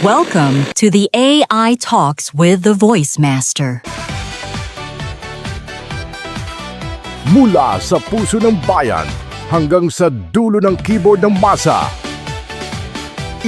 Welcome to the AI Talks with the Voice Master. Mula sa puso ng bayan hanggang sa dulo ng keyboard ng masa.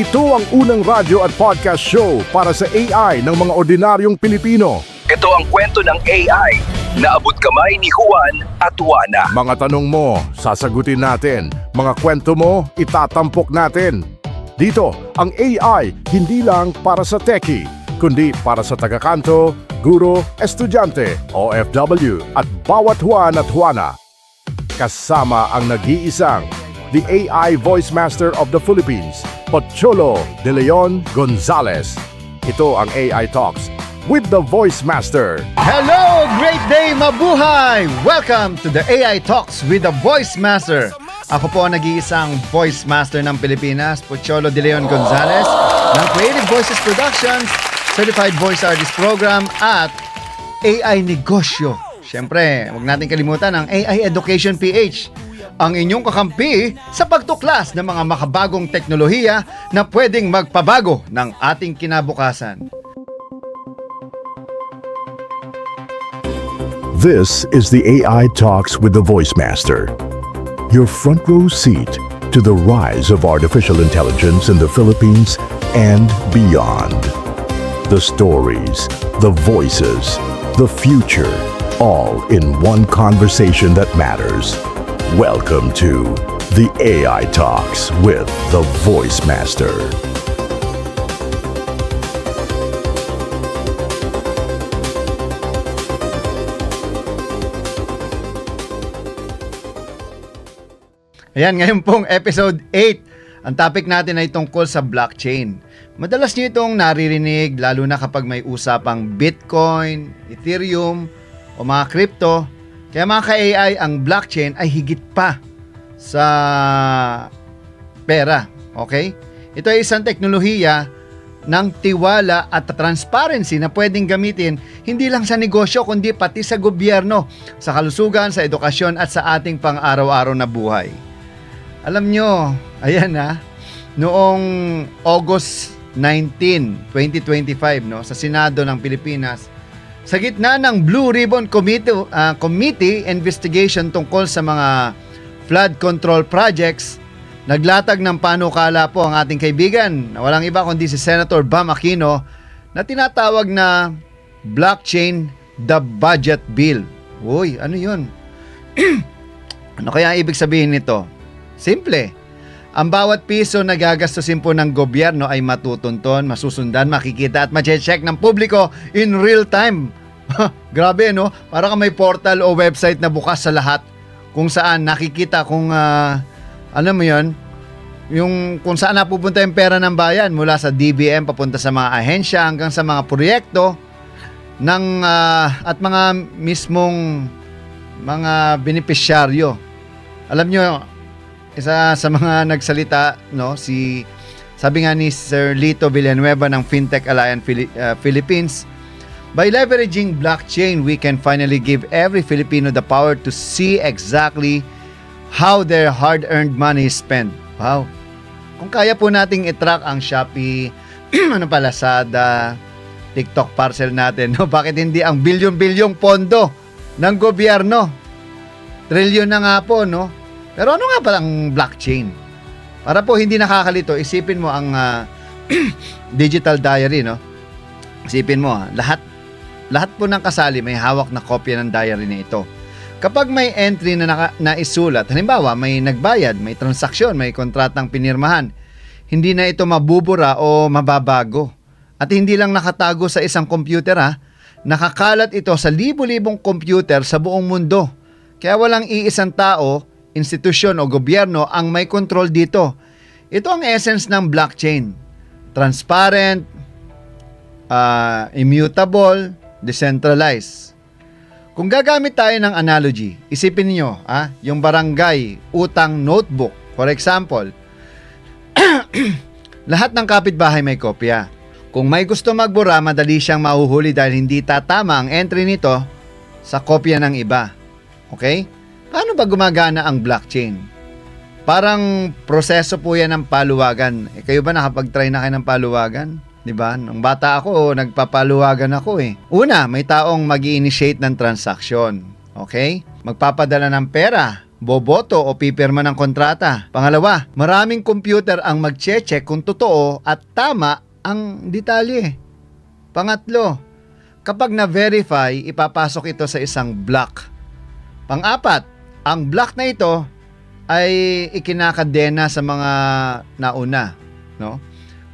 Ito ang unang radyo at podcast show para sa AI ng mga ordinaryong Pilipino. Ito ang kwento ng AI na abot kamay ni Juan at Juana. Mga tanong mo, sasagutin natin. Mga kwento mo, itatampok natin. Dito, ang AI hindi lang para sa techie, kundi para sa tagakanto, guro, estudyante, OFW at bawat Juan at Juana. Kasama ang nag-iisang, the AI Voice Master of the Philippines, Pocholo de Leon Gonzalez. Ito ang AI Talks with the Voice Master. Hello! Great day! Mabuhay! Welcome to the AI Talks with the Voice Master. Ako po ang nag-iisang Voice Master ng Pilipinas, Pocholo de Leon Gonzalez, ng Creative Voices Productions, Certified Voice Artist Program, at AI Negosyo. Siyempre, huwag natin kalimutan ang AI Education PH, ang inyong kakampi sa pagtuklas ng mga makabagong teknolohiya na pwedeng magpabago ng ating kinabukasan. This is the AI Talks with the Voice Master. Your front row seat to the rise of artificial intelligence in the Philippines and beyond. The stories, the voices, the future, all in one conversation that matters. Welcome to the AI Talks with the Voice Master. Ayan, ngayon pong episode 8. Ang topic natin ay tungkol sa blockchain. Madalas niyo itong naririnig lalo na kapag may usapang Bitcoin, Ethereum o mga crypto. Kaya mga ka-AI, ang blockchain ay higit pa sa pera. Okay? Ito ay isang teknolohiya ng tiwala at transparency na pwedeng gamitin hindi lang sa negosyo kundi pati sa gobyerno, sa kalusugan, sa edukasyon at sa ating pang-araw-araw na buhay. Alam nyo, ayan noong August 19, 2025, sa Senado ng Pilipinas, sa gitna ng Blue Ribbon Committee investigation tungkol sa mga flood control projects, naglatag ng panukala po ang ating kaibigan na walang iba kundi si Senator Bam Aquino na tinatawag na Blockchain the Budget Bill. Uy, ano yun? Ano kaya ibig sabihin nito? Simple. Ang bawat piso na gagastusin po ng gobyerno ay matutunton, masusundan, makikita at ma-check ng publiko in real time. Grabe, no? Para ka may portal o website na bukas sa lahat kung saan nakikita kung alam mo yun, yung kung saan napupunta yung pera ng bayan mula sa DBM papunta sa mga ahensya hanggang sa mga proyekto ng at mga mismong mga benepisyaryo. Alam nyo, isa sa mga nagsalita, sabi nga ni Sir Lito Villanueva ng Fintech Alliance Philippines, by leveraging blockchain, we can finally give every Filipino the power to see exactly how their hard-earned money is spent. Wow. Kung kaya po nating i-track ang Shopee, Lazada, TikTok parcel natin, bakit hindi ang bilyon-bilyong pondo ng gobyerno? Trilyon na nga po, Pero ano nga ba ang blockchain? Para po hindi nakakalito, isipin mo ang digital diary, Isipin mo, lahat po ng kasali may hawak na kopya ng diary na ito. Kapag may entry na naisulat, halimbawa may nagbayad, may transaksyon, may kontratang pinirmahan, hindi na ito mabubura o mababago. At hindi lang nakatago sa isang computer, nakakalat ito sa libo-libong computer sa buong mundo. Kaya walang iisang tao, institusyon o gobyerno ang may control dito. Ito ang essence ng blockchain. Transparent, immutable, decentralized. Kung gagamit tayo ng analogy, isipin niyo, yung barangay utang notebook. For example, lahat ng kapitbahay may kopya. Kung may gusto magbura, madali siyang mahuhuli dahil hindi tatama ang entry nito sa kopya ng iba. Okay? Paano ba gumagana ang blockchain? Parang proseso po yan ng paluwagan. Kayo ba nakapag-try na kayo ng paluwagan? 'Di ba? Nung bata ako, nagpapaluwagan ako eh. Una, may taong mag-i-initiate ng transaction. Okay? Magpapadala ng pera, boboto o pipirma ng kontrata. Pangalawa, maraming computer ang mag-check kung totoo at tama ang detalye. Pangatlo, kapag na-verify, ipapasok ito sa isang block. Pang-apat, ang block na ito ay ikinakadena sa mga nauna, no?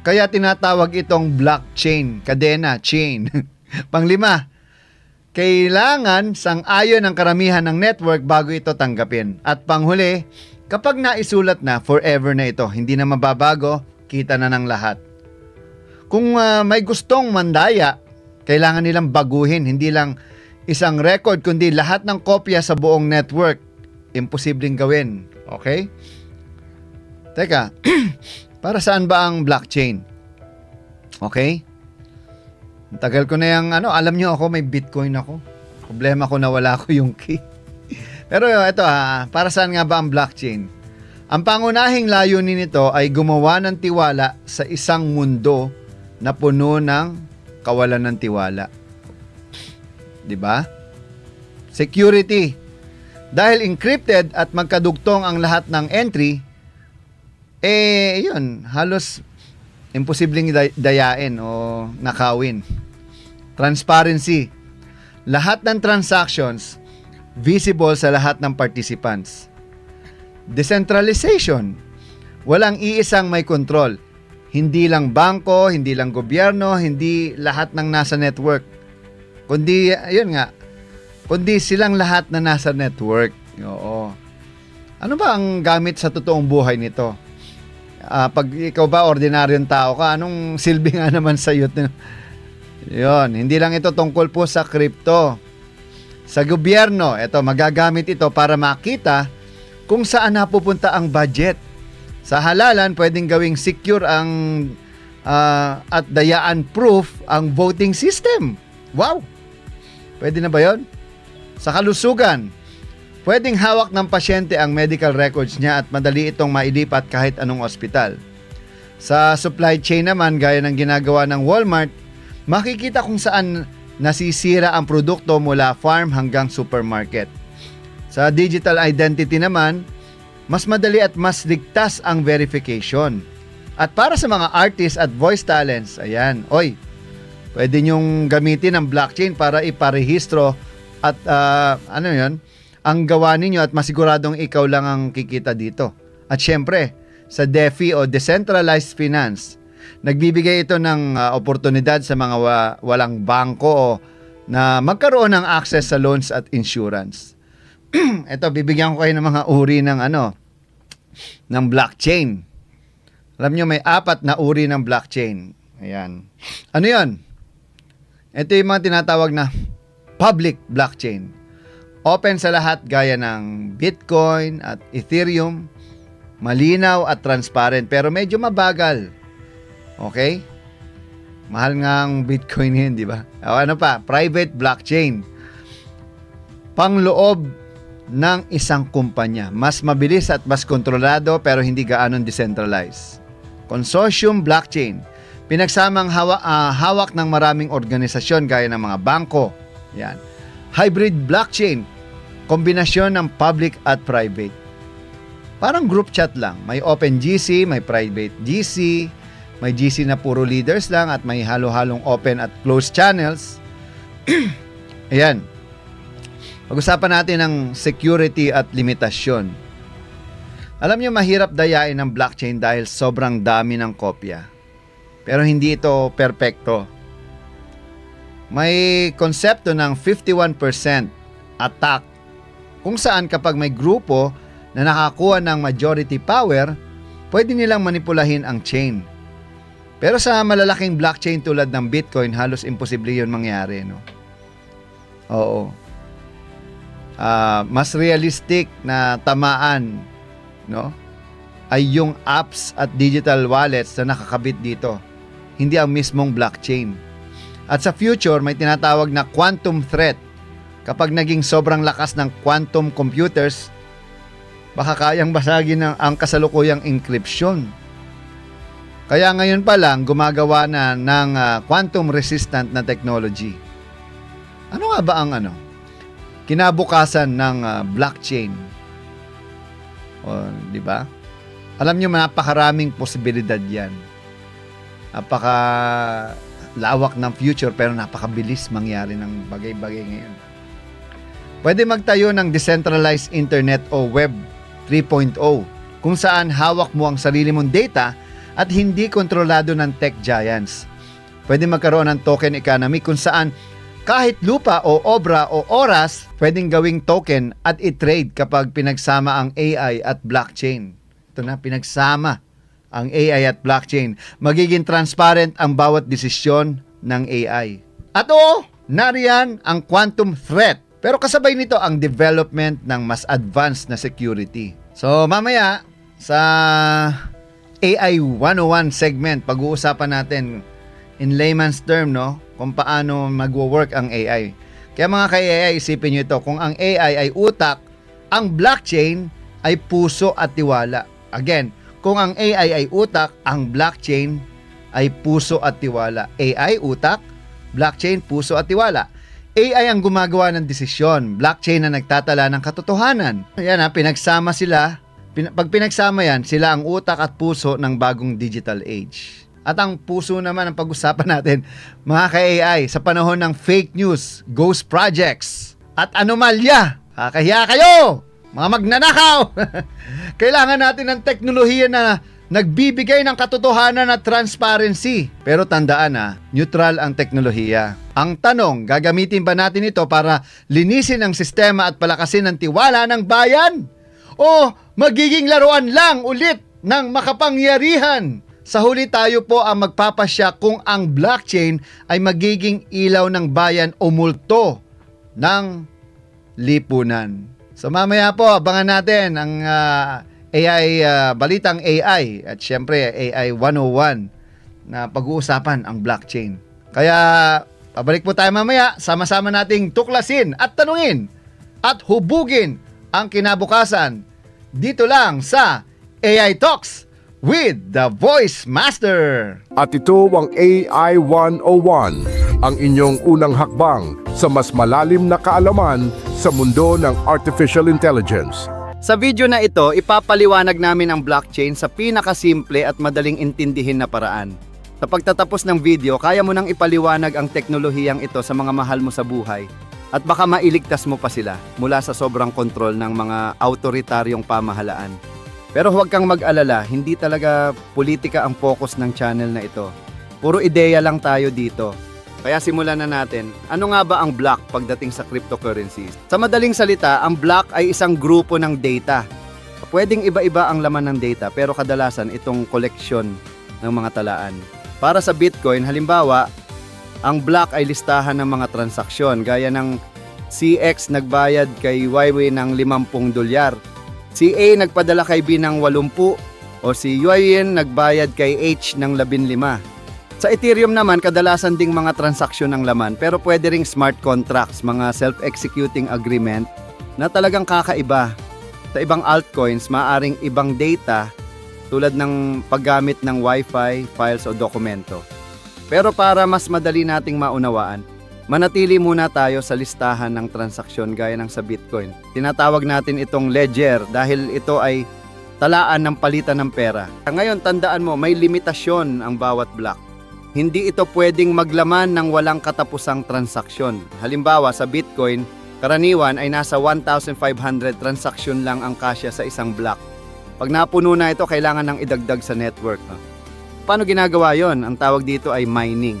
Kaya tinatawag itong blockchain, kadena, chain. Panglima, kailangan sang-ayon ang karamihan ng network bago ito tanggapin. At panghuli, kapag naisulat na, forever na ito, hindi na mababago, kita na ng lahat. Kung may gustong mandaya, kailangan nilang baguhin, hindi lang isang record, kundi lahat ng kopya sa buong network. Imposibleng gawin. Okay? Teka, para saan ba ang blockchain? Okay? Ang tagal ko na yung, alam nyo ako, may Bitcoin ako. Problema ko na wala ko yung key. Pero ito para saan nga ba ang blockchain? Ang pangunahing layunin nito ay gumawa ng tiwala sa isang mundo na puno ng kawalan ng tiwala. 'Di ba? Security. Dahil encrypted at magkadugtong ang lahat ng entry, yun, halos imposibleng dayain o nakawin. Transparency. Lahat ng transactions visible sa lahat ng participants. Decentralization. Walang iisang may control. Hindi lang bangko, hindi lang gobyerno, hindi lahat ng nasa network. Kundi, yun nga, kundi silang lahat na nasa network. Oo. Ano ba ang gamit sa totoong buhay nito? Pag ikaw ba ordinaryong tao ka, anong silbi nga naman sa iyo? Yun, hindi lang ito tungkol po sa crypto. Sa gobyerno, ito, magagamit ito para makita kung saan napupunta ang budget. Sa halalan, pwedeng gawing secure ang at dayaan proof ang voting system. Wow! Pwede na ba yun? Sa kalusugan, pwedeng hawak ng pasyente ang medical records niya at madali itong mailipat kahit anong ospital. Sa supply chain naman, gaya ng ginagawa ng Walmart, makikita kung saan nasisira ang produkto mula farm hanggang supermarket. Sa digital identity naman, mas madali at mas ligtas ang verification. At para sa mga artists at voice talents, ayan, pwede nyong gamitin ang blockchain para iparehistro at ang gawa ninyo at masiguradong ikaw lang ang kikita dito. At syempre, sa DeFi o Decentralized Finance, nagbibigay ito ng oportunidad sa mga walang bangko na magkaroon ng access sa loans at insurance. Ito, bibigyan ko kayo ng mga uri ng ng blockchain. Alam nyo, may 4 na uri ng blockchain. Ayan. Ano yun? Ito yung mga tinatawag na public blockchain. Open sa lahat gaya ng Bitcoin at Ethereum. Malinaw at transparent pero medyo mabagal. Okay? Mahal nga ang Bitcoin yun, di ba? Ano pa? Private blockchain. Pangloob ng isang kumpanya. Mas mabilis at mas kontrolado pero hindi gaanong decentralized. Consortium blockchain. Pinagsamang hawak ng maraming organisasyon gaya ng mga bangko. Yan. Hybrid blockchain. Kombinasyon ng public at private. Parang group chat lang. May open GC, may private GC, may GC na puro leaders lang at may halo-halong open at closed channels. Ayan. Pag-usapan natin ng security at limitasyon. Alam niyo, mahirap dayain ng blockchain dahil sobrang dami ng kopya. Pero hindi ito perpekto. May konsepto ng 51% attack kung saan kapag may grupo na nakakuha ng majority power, pwede nilang manipulahin ang chain. Pero sa malalaking blockchain tulad ng Bitcoin, halos imposible yun mangyari, no? Oo. Mas realistic na tamaan, no, ay yung apps at digital wallets na nakakabit dito, hindi ang mismong blockchain. At sa future, may tinatawag na quantum threat. Kapag naging sobrang lakas ng quantum computers, baka kayang basagin ang kasalukuyang encryption. Kaya ngayon pa lang, gumagawa na ng quantum resistant na technology. Ano nga ba ang kinabukasan ng blockchain? O, di ba? Alam niyo, napakaraming posibilidad yan. Napaka lawak ng future pero napakabilis mangyari ng bagay-bagay ngayon. Pwede magtayo ng decentralized internet o web 3.0 kung saan hawak mo ang sarili mong data at hindi kontrolado ng tech giants. Pwede magkaroon ng token economy kung saan kahit lupa o obra o oras pwedeng gawing token at i-trade kapag pinagsama ang AI at blockchain. Ito na, pinagsama ang AI at blockchain. Magiging transparent ang bawat desisyon ng AI. At nariyan ang quantum threat. Pero kasabay nito ang development ng mas advanced na security. So mamaya sa AI 101 segment, pag-uusapan natin in layman's term, kung paano magwo-work ang AI. Kaya mga ka-AI, isipin nyo ito, kung ang AI ay utak, ang blockchain ay puso at tiwala. Again, kung ang AI ay utak, ang blockchain ay puso at tiwala. AI, utak, blockchain, puso at tiwala. AI ang gumagawa ng desisyon, blockchain na nagtatala ng katotohanan. Ayan pinagsama sila. Pag pinagsama yan, sila ang utak at puso ng bagong digital age. At ang puso naman ang pag-usapan natin, mga ka-AI, sa panahon ng fake news, ghost projects, at anomalya. Kakahiya kayo, mga magnanakaw. Kailangan natin ng teknolohiya na nagbibigay ng katotohanan at transparency. Pero tandaan neutral ang teknolohiya. Ang tanong, gagamitin ba natin ito para linisin ang sistema at palakasin ang tiwala ng bayan? O magiging laruan lang ulit ng makapangyarihan? Sa huli tayo po ang magpapasya kung ang blockchain ay magiging ilaw ng bayan o multo ng lipunan. So mamaya po, abangan natin ang AI, balitang AI at syempre AI 101 na pag-uusapan ang blockchain. Kaya pabalik po tayo mamaya, sama-sama nating tuklasin at tanungin at hubugin ang kinabukasan dito lang sa AI Talks with the Voice Master. At ito ang AI 101, ang inyong unang hakbang sa mas malalim na kaalaman sa mundo ng Artificial Intelligence. Sa video na ito, ipapaliwanag namin ang blockchain sa pinakasimple at madaling intindihin na paraan. Sa pagtatapos ng video, kaya mo nang ipaliwanag ang teknolohiyang ito sa mga mahal mo sa buhay at baka mailigtas mo pa sila mula sa sobrang kontrol ng mga autoritaryong pamahalaan. Pero huwag kang mag-alala, hindi talaga politika ang focus ng channel na ito. Puro ideya lang tayo dito. Kaya simulan na natin, ano nga ba ang block pagdating sa cryptocurrencies? Sa madaling salita, ang block ay isang grupo ng data. Pwedeng iba-iba ang laman ng data pero kadalasan itong koleksyon ng mga talaan. Para sa Bitcoin, halimbawa, ang block ay listahan ng mga transaksyon gaya ng CX nagbayad kay YY ng $50, si A nagpadala kay B ng 80 o si Yuan nagbayad kay H ng 15. Sa Ethereum naman, kadalasan ding mga transaksyon ng laman pero pwede ring smart contracts, mga self-executing agreement na talagang kakaiba. Sa ibang altcoins, maaring ibang data tulad ng paggamit ng Wi-Fi, files o dokumento. Pero para mas madali nating maunawaan, manatili muna tayo sa listahan ng transaksyon gaya ng sa Bitcoin. Tinatawag natin itong ledger dahil ito ay talaan ng palitan ng pera. Ngayon, tandaan mo, may limitasyon ang bawat block. Hindi ito pwedeng maglaman ng walang katapusang transaksyon. Halimbawa, sa Bitcoin, karaniwan ay nasa 1,500 transaksyon lang ang kasya sa isang block. Pag napuno na ito, kailangan ng idagdag sa network. Paano ginagawa yon? Ang tawag dito ay mining.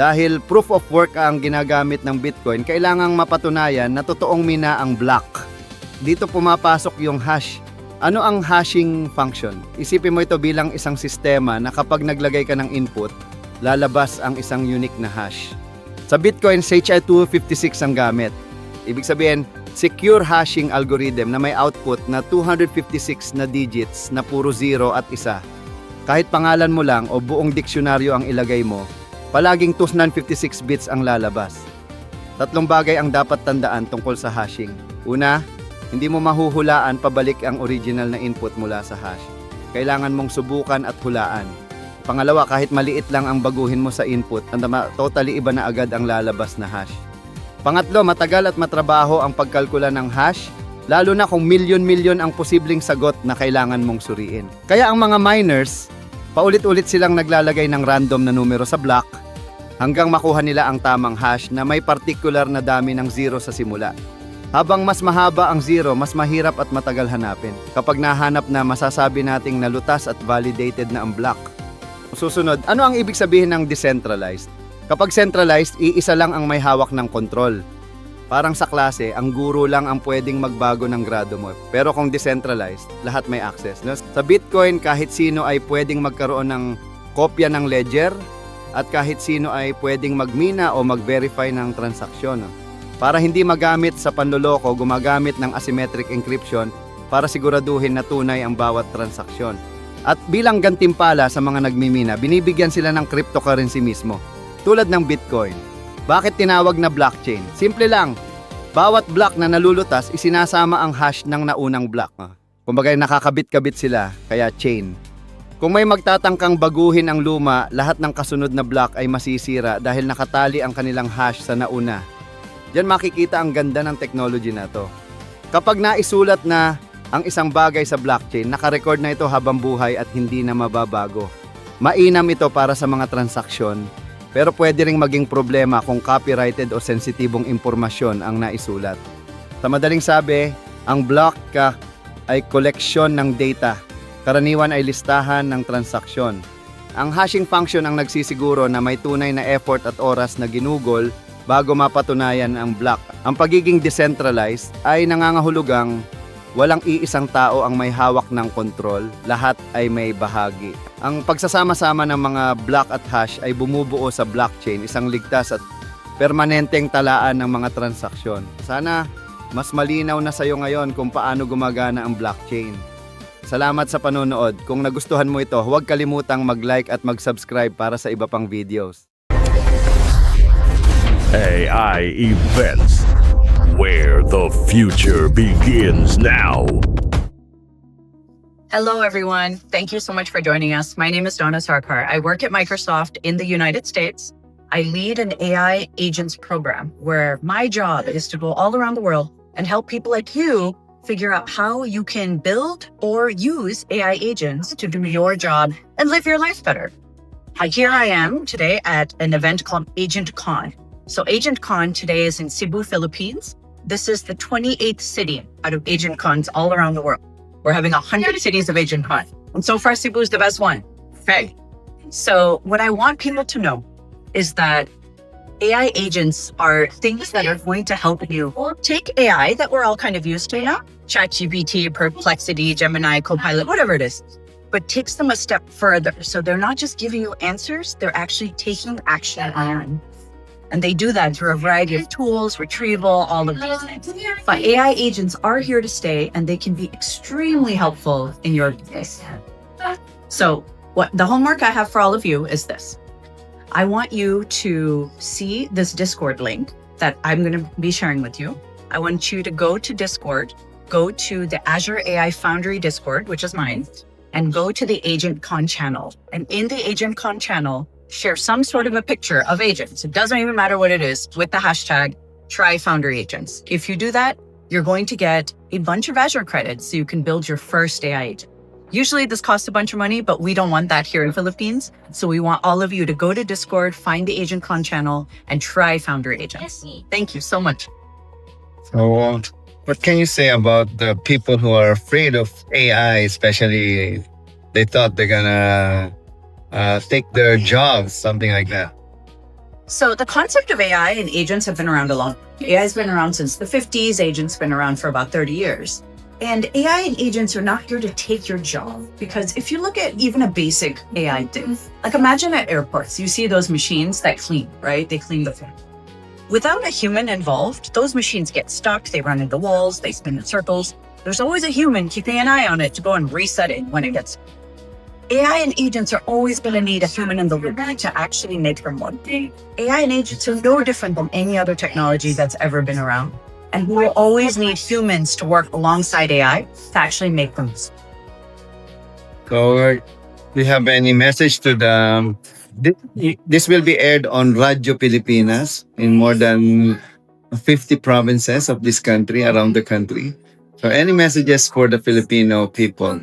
Dahil proof of work ang ginagamit ng Bitcoin, kailangang mapatunayan na totoong mina ang block. Dito pumapasok yung hash. Ano ang hashing function? Isipin mo ito bilang isang sistema na kapag naglagay ka ng input, lalabas ang isang unique na hash. Sa Bitcoin, SHA-256 ang gamit. Ibig sabihin, secure hashing algorithm na may output na 256 na digits na puro 0 at 1. Kahit pangalan mo lang o buong diksyonaryo ang ilagay mo, palaging 256 bits ang lalabas. Tatlong bagay ang dapat tandaan tungkol sa hashing. Una, hindi mo mahuhulaan pabalik ang original na input mula sa hash. Kailangan mong subukan at hulaan. Pangalawa, kahit maliit lang ang baguhin mo sa input, totally iba na agad ang lalabas na hash. Pangatlo, matagal at matrabaho ang pagkalkula ng hash, lalo na kung milyon-milyon ang posibleng sagot na kailangan mong suriin. Kaya ang mga miners, paulit-ulit silang naglalagay ng random na numero sa block hanggang makuha nila ang tamang hash na may particular na dami ng zero sa simula. Habang mas mahaba ang zero, mas mahirap at matagal hanapin. Kapag nahanap na, masasabi nating nalutas at validated na ang block. Susunod, ano ang ibig sabihin ng decentralized? Kapag centralized, iisa lang ang may hawak ng control. Parang sa klase, ang guro lang ang pwedeng magbago ng grado mo. Pero kung decentralized, lahat may access. Sa Bitcoin, kahit sino ay pwedeng magkaroon ng kopya ng ledger at kahit sino ay pwedeng magmina o mag-verify ng transaksyon. Para hindi magamit sa panloloko, gumagamit ng asymmetric encryption para siguraduhin na tunay ang bawat transaksyon. At bilang gantimpala sa mga nagmimina, binibigyan sila ng cryptocurrency mismo, tulad ng Bitcoin. Bakit tinawag na blockchain? Simple lang, bawat block na nalulutas, isinasama ang hash ng naunang block. Kumbaga nakakabit-kabit sila, kaya chain. Kung may magtatangkang baguhin ang luma, lahat ng kasunod na block ay masisira dahil nakatali ang kanilang hash sa nauna. Diyan makikita ang ganda ng technology na to. Kapag naisulat na ang isang bagay sa blockchain, nakarecord na ito habang buhay at hindi na mababago. Mainam ito para sa mga transaksyon, pero pwede ring maging problema kung copyrighted o sensitibong impormasyon ang naisulat. Sa madaling sabi, ang block ay koleksyon ng data. Karaniwan ay listahan ng transaksyon. Ang hashing function ang nagsisiguro na may tunay na effort at oras na ginugol bago mapatunayan ang block. Ang pagiging decentralized ay nangangahulugang walang iisang tao ang may hawak ng kontrol, lahat ay may bahagi. Ang pagsasama-sama ng mga block at hash ay bumubuo sa blockchain, isang ligtas at permanenteng talaan ng mga transaksyon. Sana mas malinaw na sa iyo ngayon kung paano gumagana ang blockchain. Salamat sa panonood. Kung nagustuhan mo ito, huwag kalimutang mag-like at mag-subscribe para sa iba pang videos. AI Events, where the future begins now. Hello, everyone. Thank you so much for joining us. My name is Donna Sarkar. I work at Microsoft in the United States. I lead an AI agents program where my job is to go all around the world and help people like you figure out how you can build or use AI agents to do your job and live your life better. Here I am today at an event called AgentCon. So AgentCon today is in Cebu, Philippines. This is the 28th city out of AgentCons all around the world. We're having 100 cities of AgentCon. And so far, Cebu is the best one. Okay. So what I want people to know is that AI agents are things that are going to help you take AI that we're all kind of used to now, ChatGPT, Perplexity, Gemini, Copilot, whatever it is, but takes them a step further. So they're not just giving you answers, they're actually taking action on. And they do that through a variety of tools, retrieval, all of these things. But AI agents are here to stay and they can be extremely helpful in your business. So what the homework I have for all of you is this. I want you to see this Discord link that I'm going to be sharing with you. I want you to go to Discord, go to the Azure AI Foundry Discord, which is mine, and go to the AgentCon channel. And in the AgentCon channel, share some sort of a picture of agents. It doesn't even matter what it is, with the hashtag #TryFoundryAgents. If you do that, you're going to get a bunch of Azure credits so you can build your first AI agent. Usually this costs a bunch of money, but we don't want that here in Philippines. So we want all of you to go to Discord, find the AgentCon channel, and try Foundry Agents. Thank you so much. So, what can you say about the people who are afraid of AI, especially they thought they're gonna take their jobs, something like that? So the concept of AI and agents have been around a long time. AI has been around since the 50s. Agents been around for about 30 years. And AI and agents are not here to take your job, because if you look at even a basic AI thing, like imagine at airports, you see those machines that clean, right? They clean the food. Without a human involved, those machines get stuck, they run into walls, they spin in circles. There's always a human keeping an eye on it to go and reset it when it gets. AI and agents are always going to need a human in the loop to actually make them work. AI and agents are no different than any other technology that's ever been around. And we will always need humans to work alongside AI to actually make them. So, Do you have any message to the... This will be aired on Radyo Pilipinas in more than 50 provinces of this country, around the country. So any messages for the Filipino people?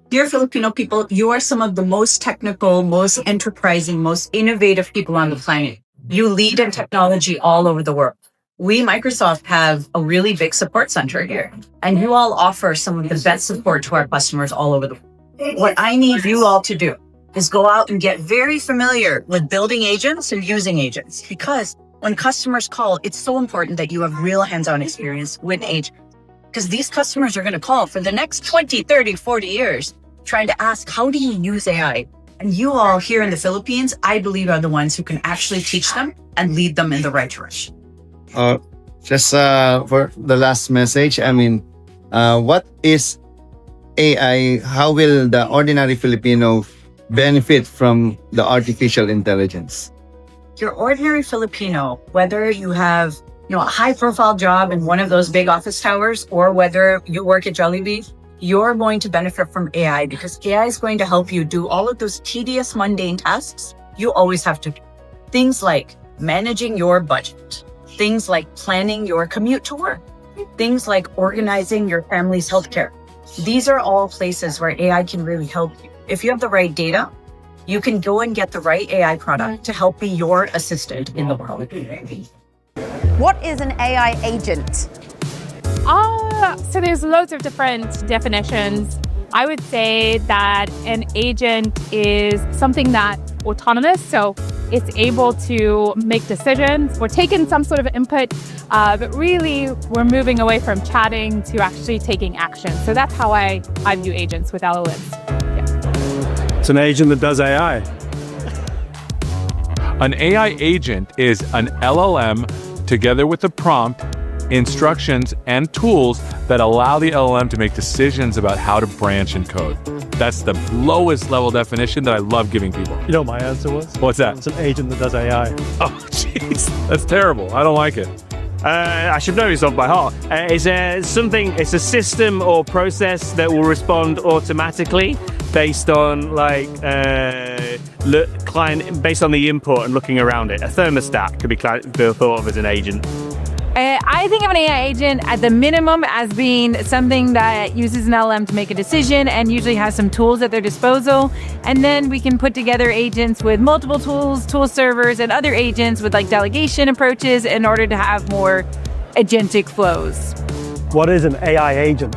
Dear Filipino people, you are some of the most technical, most enterprising, most innovative people on the planet. You lead in technology all over the world. We, Microsoft, have a really big support center here, and you all offer some of the best support to our customers all over the world. What I need you all to do is go out and get very familiar with building agents and using agents, because when customers call, it's so important that you have real hands-on experience with agents, because these customers are going to call for the next 20, 30, 40 years trying to ask, how do you use AI? And you all here in the Philippines, I believe, are the ones who can actually teach them and lead them in the right direction. Just for the last message, I mean, what is AI? How will the ordinary Filipino benefit from the artificial intelligence? Your ordinary Filipino, whether you have a high-profile job in one of those big office towers or whether you work at Jollibee, you're going to benefit from AI, because AI is going to help you do all of those tedious, mundane tasks you always have to do. Things like managing your budget, things like planning your commute to work, things like organizing your family's healthcare. These are all places where AI can really help you. If you have the right data, you can go and get the right AI product to help be your assistant in the world. What is an AI agent? So there's loads of different definitions. I would say that an agent is something that autonomous, so it's able to make decisions. We're taking some sort of input, but really we're moving away from chatting to actually taking action. So that's how I view agents with LLMs. Yeah. It's an agent that does AI. An AI agent is an LLM together with a prompt, instructions, and tools that allow the LLM to make decisions about how to branch and code. That's the lowest level definition that I love giving people. You know what my answer was? What's that? It's an agent that does AI. Oh, jeez. That's terrible. I don't like it. I should know this off by heart. It's a system or process that will respond automatically based on based on the input and looking around it. A thermostat could be thought of as an agent. I think of an AI agent at the minimum as being something that uses an LLM to make a decision and usually has some tools at their disposal. And then we can put together agents with multiple tools, tool servers, and other agents with delegation approaches in order to have more agentic flows. What is an AI agent?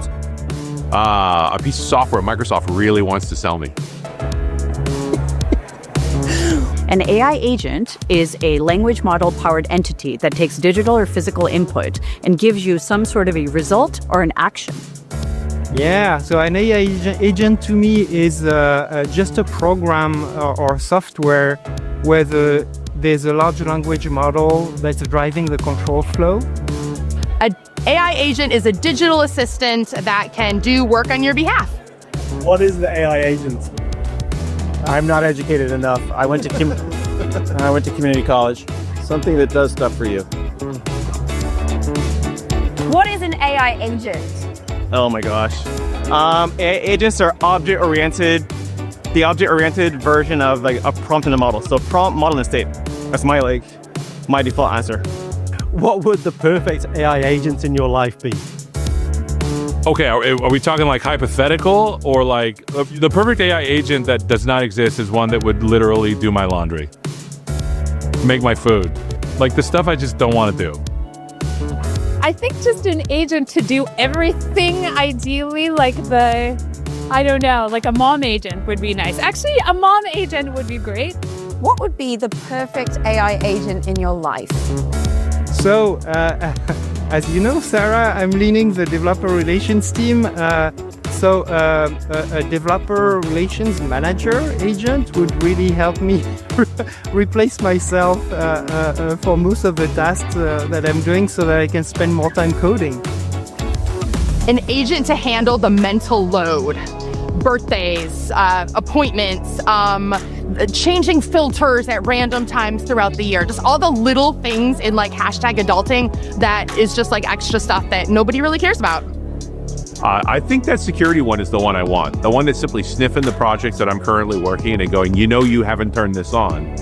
A piece of software Microsoft really wants to sell me. An AI agent is a language model-powered entity that takes digital or physical input and gives you some sort of a result or an action. Yeah, so an AI agent to me is just a program or software where there's a large language model that's driving the control flow. An AI agent is a digital assistant that can do work on your behalf. What is the AI agent? I'm not educated enough. I went to community college. Something that does stuff for you. What is an AI agent? Oh my gosh. Agents are object-oriented, the object-oriented version of a prompt in a model. So prompt, model, and state. That's my default answer. What would the perfect AI agent in your life be? Okay, are we talking hypothetical or the perfect AI agent that does not exist is one that would literally do my laundry, make my food, the stuff I just don't want to do. I think just an agent to do everything, ideally, a mom agent would be nice. Actually, a mom agent would be great. What would be the perfect AI agent in your life? So, as you know, Sarah, I'm leading the developer relations team. A developer relations manager agent would really help me replace myself for most of the tasks that I'm doing so that I can spend more time coding. An agent to handle the mental load. Birthdays, appointments, changing filters at random times throughout the year. Just all the little things in #adulting that is just extra stuff that nobody really cares about. I think that security one is the one I want. The one that's simply sniffing the projects that I'm currently working in and going, you know, you haven't turned this on.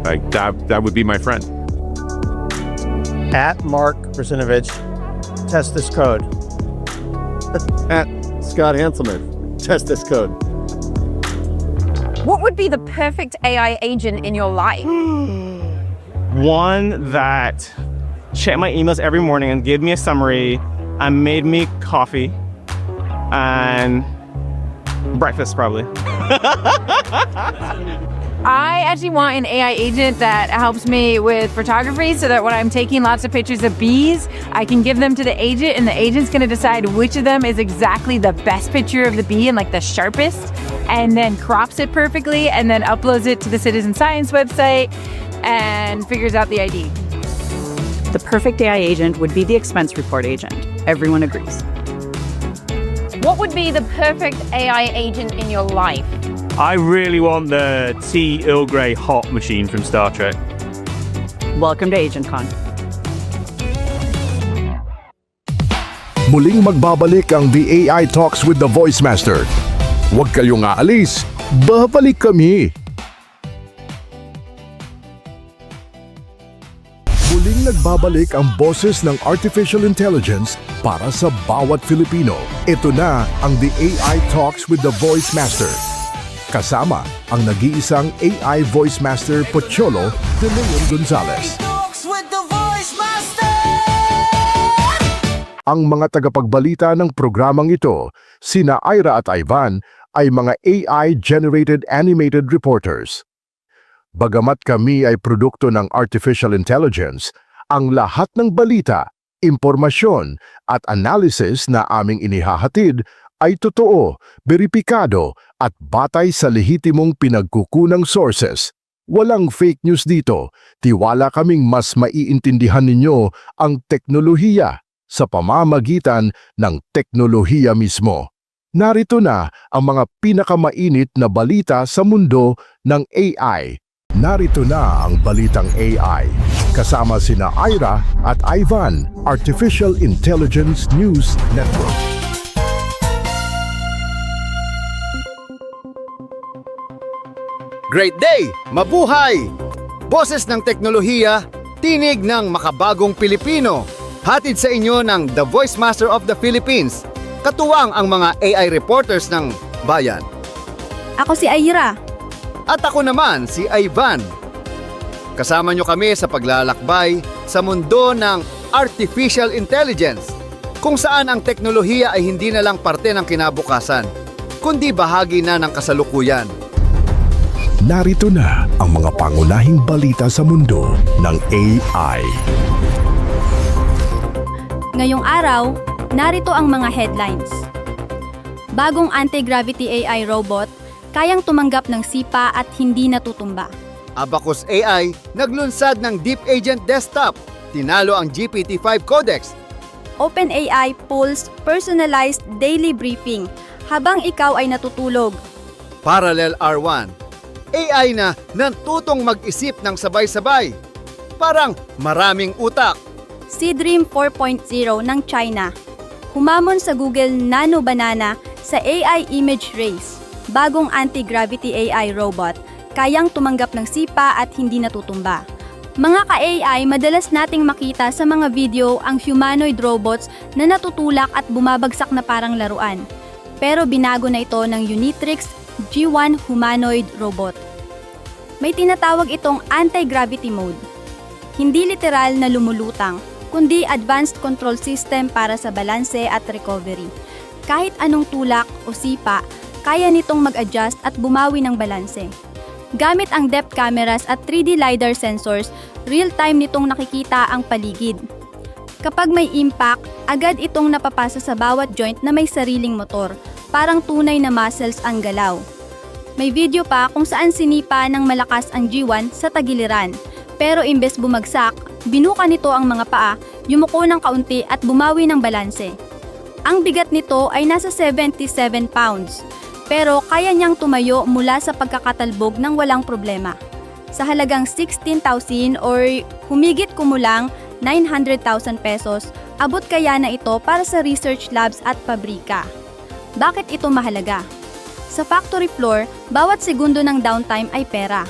Like that would be my friend. At Mark Rusinovich, test this code. At Scott Hanselman, test this code. What would be the perfect AI agent in your life? One that checked my emails every morning and gave me a summary and made me coffee and breakfast, probably. I actually want an AI agent that helps me with photography so that when I'm taking lots of pictures of bees, I can give them to the agent and the agent's gonna decide which of them is exactly the best picture of the bee and like the sharpest, and then crops it perfectly and then uploads it to the Citizen Science website and figures out the ID. The perfect AI agent would be the expense report agent. Everyone agrees. What would be the perfect AI agent in your life? I really want the tea Earl Grey hot machine from Star Trek. Welcome to AgentCon. Muling magbabalik ang The AI Talks with the Voice Master. Huwag kayong aalis, babalik kami. Muling nagbabalik ang boses ng Artificial Intelligence para sa bawat Filipino. Ito na ang The AI Talks with the Voice Master. Kasama ang nag-iisang AI Voice Master Pocholo de Leon Gonzalez. Ang mga tagapagbalita ng programang ito, sina Ira at Ivan, ay mga AI-generated animated reporters. Bagamat kami ay produkto ng artificial intelligence, ang lahat ng balita, impormasyon at analysis na aming inihahatid ay totoo, beripikado at batay sa lehitimong pinagkukunang sources. Walang fake news dito. Tiwala kaming mas maiintindihan ninyo ang teknolohiya sa pamamagitan ng teknolohiya mismo. Narito na ang mga pinakamainit na balita sa mundo ng AI. Narito na ang Balitang AI. Kasama sina Ira at Ivan, Artificial Intelligence News Network. Great day! Mabuhay! Boses ng teknolohiya, tinig ng makabagong Pilipino. Hatid sa inyo ng The Voice Master of the Philippines. Katuwang ang mga AI reporters ng bayan. Ako si Ira. At ako naman si Ivan. Kasama nyo kami sa paglalakbay sa mundo ng Artificial Intelligence, kung saan ang teknolohiya ay hindi na lang parte ng kinabukasan, kundi bahagi na ng kasalukuyan. Narito na ang mga pangunahing balita sa mundo ng AI. Ngayong araw, narito ang mga headlines. Bagong anti-gravity AI robot, kayang tumanggap ng sipa at hindi natutumba. Abacus AI naglunsad ng Deep Agent Desktop, tinalo ang GPT-5 Codex. OpenAI pulls personalized daily briefing habang ikaw ay natutulog. Parallel R1, AI na natutong mag-isip ng sabay-sabay. Parang maraming utak. Seedream 4.0 ng China. Humamon sa Google Nano Banana sa AI Image Race. Bagong anti-gravity AI robot, kayang tumanggap ng sipa at hindi natutumba. Mga ka-AI, madalas nating makita sa mga video ang humanoid robots na natutulak at bumabagsak na parang laruan. Pero binago na ito ng Unitrix G1 humanoid robot. May tinatawag itong anti-gravity mode. Hindi literal na lumulutang, kundi advanced control system para sa balanse at recovery. Kahit anong tulak o sipa, kaya nitong mag-adjust at bumawi ng balanse. Gamit ang depth cameras at 3D LiDAR sensors, real-time nitong nakikita ang paligid. Kapag may impact, agad itong napapasa sa bawat joint na may sariling motor, parang tunay na muscles ang galaw. May video pa kung saan sinipa ng malakas ang G1 sa tagiliran, pero imbes bumagsak, binuka nito ang mga paa, yumuko ng kaunti at bumawi ng balanse. Ang bigat nito ay nasa 77 pounds, pero kaya niyang tumayo mula sa pagkakatalbog ng walang problema. Sa halagang 16,000 or humigit kumulang 900,000 pesos, Abot kaya na ito para sa research labs at pabrika? Bakit ito mahalaga? Sa factory floor, bawat segundo ng downtime ay pera.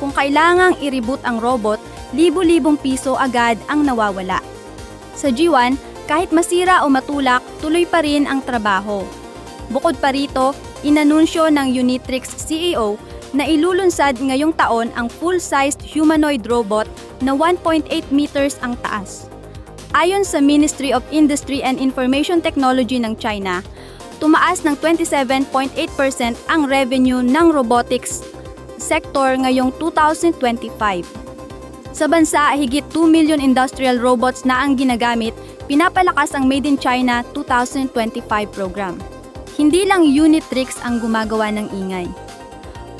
Kung kailangang i-reboot ang robot, libo-libong piso agad ang nawawala. Sa G1, kahit masira o matulak, tuloy pa rin ang trabaho. Bukod pa rito, inanunsyo ng Unitrix CEO na ilulunsad ngayong taon ang full-sized humanoid robot na 1.8 meters ang taas. Ayon sa Ministry of Industry and Information Technology ng China, tumaas ng 27.8% ang revenue ng robotics sector ngayong 2025. Sa bansa, higit 2 million industrial robots na ang ginagamit, pinapalakas ang Made in China 2025 program. Hindi lang Unitrix ang gumagawa ng ingay.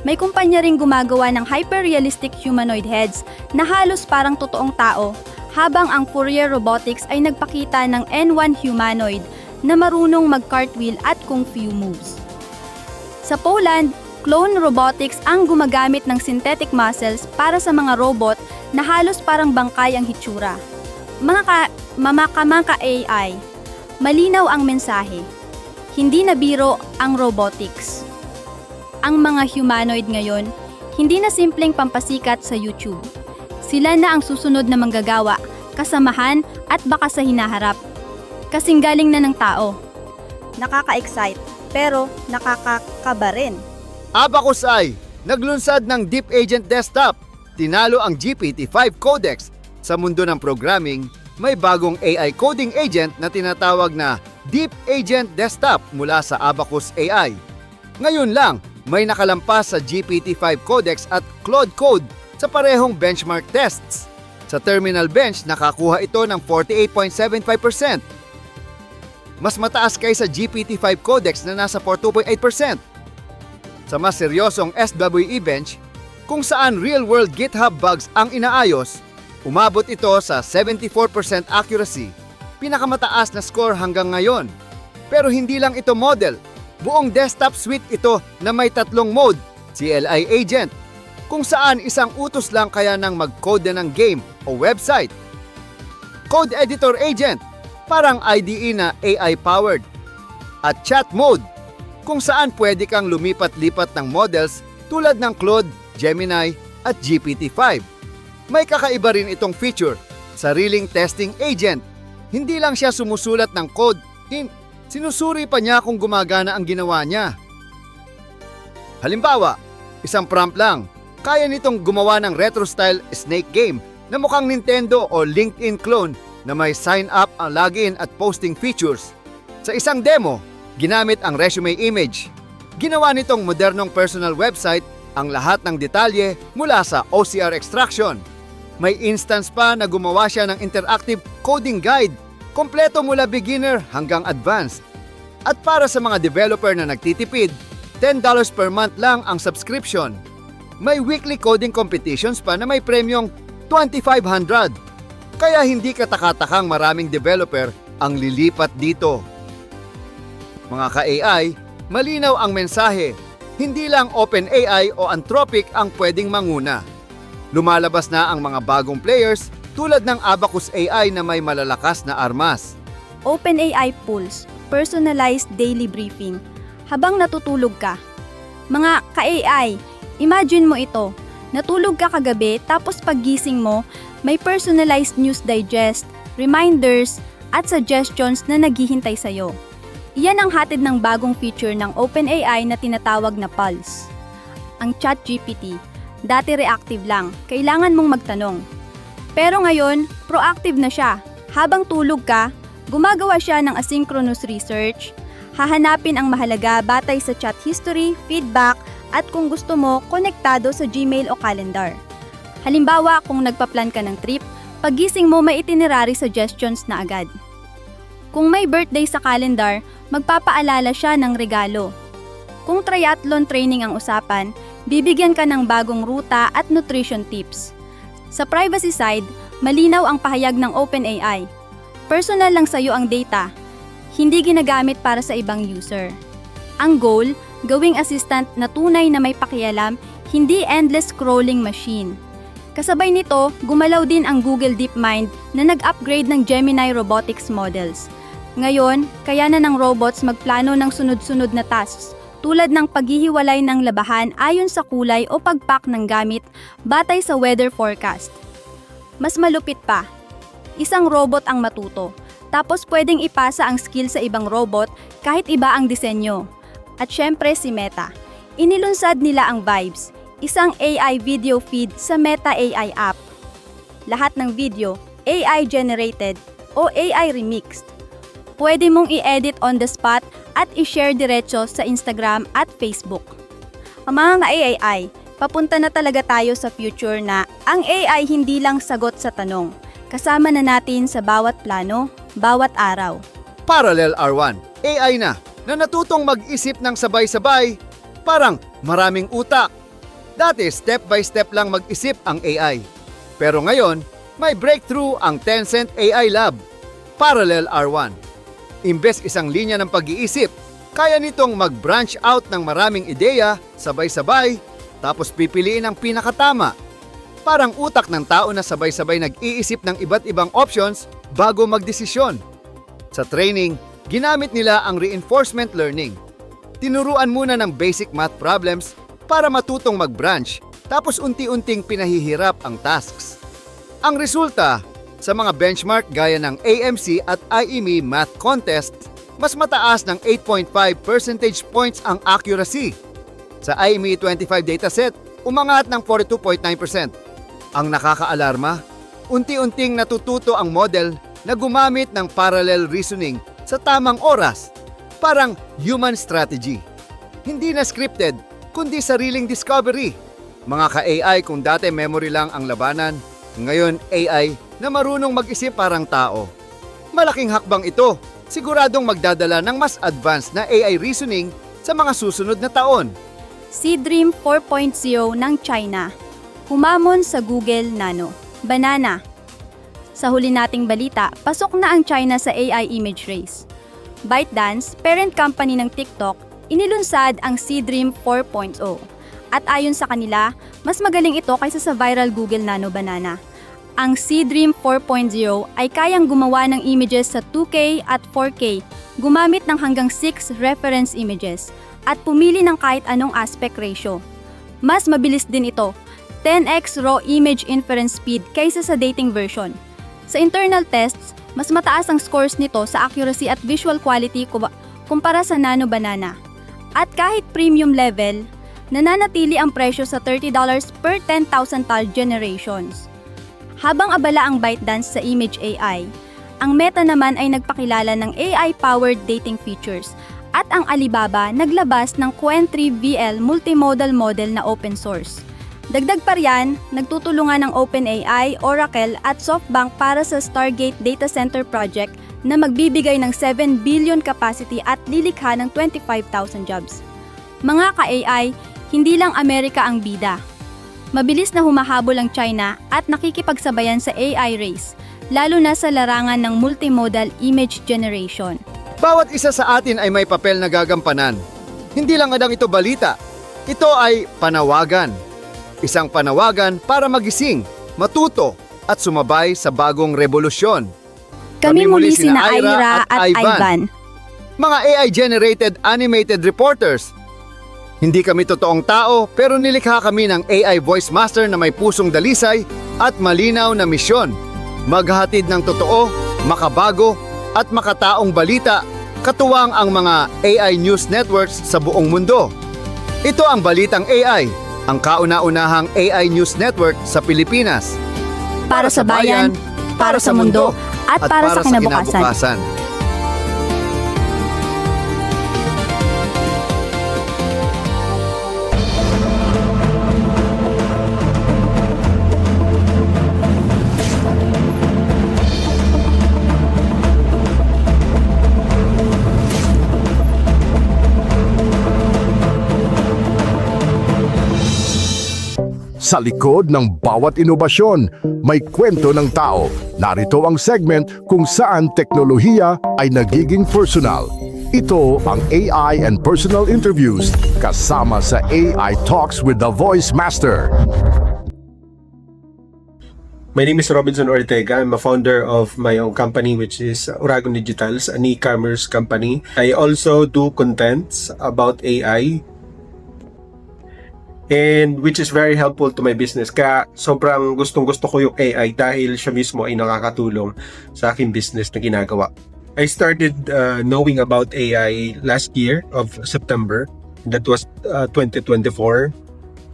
May kumpanya ring gumagawa ng hyper-realistic humanoid heads na halos parang totoong tao, habang ang Fourier Robotics ay nagpakita ng N1 humanoid na marunong mag-cartwheel at kung fu moves. Sa Poland, Clone Robotics ang gumagamit ng synthetic muscles para sa mga robot na halos parang bangkay ang hitsura. Mamaka AI, malinaw ang mensahe. Hindi na biro ang robotics. Ang mga humanoid ngayon, hindi na simpleng pampasikat sa YouTube. Sila na ang susunod na manggagawa, kasamahan at baka sa hinaharap. Kasing galing na ng tao. Nakaka-excite, pero nakakakaba rin. Abacus ay naglunsad ng Deep Agent Desktop. Tinalo ang GPT-5 Codex. Sa mundo ng programming, may bagong AI coding agent na tinatawag na Deep Agent Desktop mula sa Abacus AI. Ngayon lang, may nakalampas sa GPT-5 Codex at Claude Code sa parehong benchmark tests. Sa terminal bench, nakakuha ito ng 48.75%. Mas mataas kaysa GPT-5 Codex na nasa 42.8%. Sa mas seryosong SWE bench, kung saan real-world GitHub bugs ang inaayos, umabot ito sa 74% accuracy, pinakamataas na score hanggang ngayon. Pero hindi lang ito model, buong desktop suite ito na may tatlong mode, CLI Agent, kung saan isang utos lang kaya nang mag-code na ng game o website. Code Editor Agent, parang IDE na AI-powered. At Chat Mode, kung saan pwede kang lumipat-lipat ng models tulad ng Claude, Gemini at GPT-5. May kakaiba rin itong feature, sariling testing agent. Hindi lang siya sumusulat ng code, sinusuri pa niya kung gumagana ang ginawa niya. Halimbawa, isang prompt lang, kaya nitong gumawa ng retro-style snake game na mukhang Nintendo o LinkedIn clone na may sign up, ang login at posting features. Sa isang demo, ginamit ang resume image. Ginawa nitong modernong personal website ang lahat ng detalye mula sa OCR extraction. May instance pa na gumawa siya ng interactive coding guide, kompleto mula beginner hanggang advanced. At para sa mga developer na nagtitipid, $10 per month lang ang subscription. May weekly coding competitions pa na may premyong $2,500. Kaya hindi kataka-takang maraming developer ang lilipat dito. Mga ka-AI, malinaw ang mensahe. Hindi lang OpenAI o Anthropic ang pwedeng manguna. Lumalabas na ang mga bagong players tulad ng Abacus AI na may malalakas na armas. OpenAI Pulse, personalized daily briefing, habang natutulog ka. Mga ka-AI, imagine mo ito. Natulog ka kagabi tapos paggising mo, may personalized news digest, reminders, at suggestions na naghihintay sa'yo. Iyan ang hatid ng bagong feature ng OpenAI na tinatawag na Pulse. Ang ChatGPT, dati reactive lang, kailangan mong magtanong. Pero ngayon, proactive na siya. Habang tulog ka, gumagawa siya ng asynchronous research, hahanapin ang mahalaga batay sa chat history, feedback, at kung gusto mo, konektado sa Gmail o calendar. Halimbawa, kung nagpa-plan ka ng trip, paggising mo may itinerary suggestions na agad. Kung may birthday sa calendar, magpapaalala siya ng regalo. Kung triathlon training ang usapan, bibigyan ka ng bagong ruta at nutrition tips. Sa privacy side, malinaw ang pahayag ng OpenAI. Personal lang sa'yo ang data, hindi ginagamit para sa ibang user. Ang goal, gawing assistant na tunay na may pakialam, hindi endless scrolling machine. Kasabay nito, gumalaw din ang Google DeepMind na nag-upgrade ng Gemini robotics models. Ngayon, kaya na ng robots magplano ng sunod-sunod na tasks tulad ng paghihiwalay ng labahan ayon sa kulay o pagpack ng gamit batay sa weather forecast. Mas malupit pa, isang robot ang matuto, tapos pwedeng ipasa ang skill sa ibang robot kahit iba ang disenyo. At syempre si Meta. Inilunsad nila ang Vibes, isang AI video feed sa Meta AI app. Lahat ng video, AI generated o AI remixed. Pwede mong i-edit on the spot at i-share diretso sa Instagram at Facebook. Ang mga ka-AI, papunta na talaga tayo sa future na ang AI hindi lang sagot sa tanong. Kasama na natin sa bawat plano, bawat araw. Parallel R1, AI na natutong mag-isip ng sabay-sabay, parang maraming utak. Dati step by step lang mag-isip ang AI. Pero ngayon, may breakthrough ang Tencent AI Lab, Parallel R1. Imbes isang linya ng pag-iisip, kaya nitong mag-branch out ng maraming ideya, sabay-sabay, tapos pipiliin ang pinakatama. Parang utak ng tao na sabay-sabay nag-iisip ng iba't ibang options bago magdesisyon. Sa training, ginamit nila ang reinforcement learning. Tinuruan muna ng basic math problems para matutong mag-branch, tapos unti-unting pinahihirap ang tasks. Ang resulta, sa mga benchmark gaya ng AMC at IME math contest, mas mataas ng 8.5 percentage points ang accuracy. Sa IME 25 dataset, umangat ng 42.9%. Ang nakakaalarma, unti-unting natututo ang model na gumamit ng parallel reasoning sa tamang oras, parang human strategy. Hindi na scripted, kundi sariling discovery. Mga ka-AI kung dati memory lang ang labanan, ngayon AI na marunong mag-isip parang tao. Malaking hakbang ito, siguradong magdadala ng mas advanced na AI reasoning sa mga susunod na taon. Seedream 4.0 ng China, humamon sa Google Nano. Banana. Sa huli nating balita, pasok na ang China sa AI image race. ByteDance, parent company ng TikTok, inilunsad ang Seedream 4.0. At ayon sa kanila, mas magaling ito kaysa sa viral Google Nano Banana. Ang Seedream 4.0 ay kayang gumawa ng images sa 2K at 4K, gumamit ng hanggang 6 reference images, at pumili ng kahit anong aspect ratio. Mas mabilis din ito, 10x raw image inference speed kaysa sa dating version. Sa internal tests, mas mataas ang scores nito sa accuracy at visual quality kumpara sa Nano Banana. At kahit premium level, nananatili ang presyo sa $30 per 10,000 tile generations. Habang abala ang ByteDance sa image AI, ang Meta naman ay nagpakilala ng AI-powered dating features at ang Alibaba naglabas ng Qwen 3 VL multimodal model na open source. Dagdag pa riyan, nagtutulungan ng OpenAI, Oracle at SoftBank para sa Stargate Data Center Project na magbibigay ng 7 billion capacity at lilikha ng 25,000 jobs. Mga ka-AI, hindi lang Amerika ang bida. Mabilis na humahabol ang China at nakikipagsabayan sa AI race, lalo na sa larangan ng multimodal image generation. Bawat isa sa atin ay may papel na gagampanan. Hindi lang adang ito balita, ito ay panawagan. Isang panawagan para magising, matuto at sumabay sa bagong revolusyon. Kami muli sina Ira at Ivan. Mga AI-generated animated reporters. Hindi kami totoong tao pero nilikha kami ng AI voice master na may pusong dalisay at malinaw na misyon. Maghatid ng totoo, makabago at makataong balita, katuwang ang mga AI news networks sa buong mundo. Ito ang Balitang AI, ang kauna-unahang AI news network sa Pilipinas. Para sa bayan, para sa mundo, at para sa kinabukasan. Sa likod ng bawat inobasyon, may kwento ng tao. Narito ang segment kung saan teknolohiya ay nagiging personal. Ito ang AI and Personal Interviews kasama sa AI Talks with the Voice Master. My name is Robinson Ortega. I'm a founder of my own company, which is Uragon Digitals, an e-commerce company. I also do contents about AI, and which is very helpful to my business. Kaya sobrang gustong-gusto ko yung AI dahil siya mismo ay nakakatulong sa aking business na ginagawa. I started knowing about AI last year of September. That was 2024.